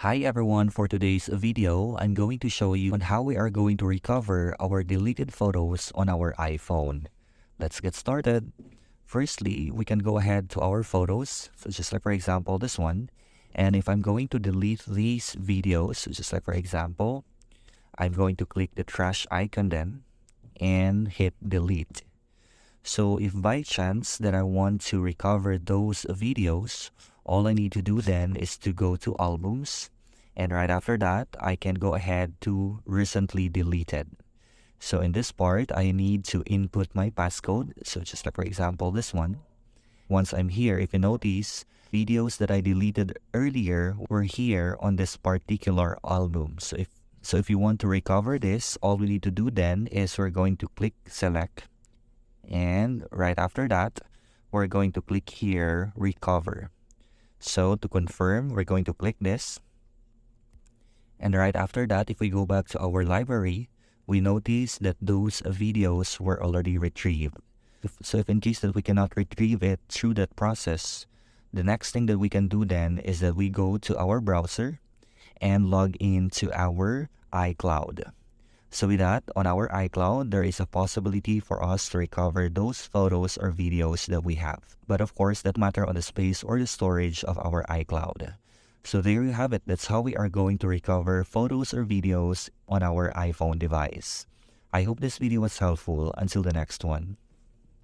Hi everyone, for today's video, I'm going to show you on how we are going to recover our deleted photos on our iPhone. Let's get started. Firstly, we can go ahead to our photos. So just like for example, this one. And if I'm going to delete these videos, so just like for example, I'm going to click the trash icon then and hit delete. So if by chance that I want to recover those videos, all I need to do then is to go to albums, and right after that, I can go ahead to recently deleted. So in this part, I need to input my passcode. So just like for example, this one. Once I'm here, if you notice, videos that I deleted earlier were here on this particular album. So if you want to recover this, all we need to do then is we're going to click select, and right after that, we're going to click here, recover. So to confirm, we're going to click this. And right after that, if we go back to our library, we notice that those videos were already retrieved. So if in case that we cannot retrieve it through that process, the next thing that we can do then is that we go to our browser and log into our iCloud. So with that, on our iCloud, there is a possibility for us to recover those photos or videos that we have. But of course, that matter on the space or the storage of our iCloud. So there you have it. That's how we are going to recover photos or videos on our iPhone device. I hope this video was helpful. Until the next one.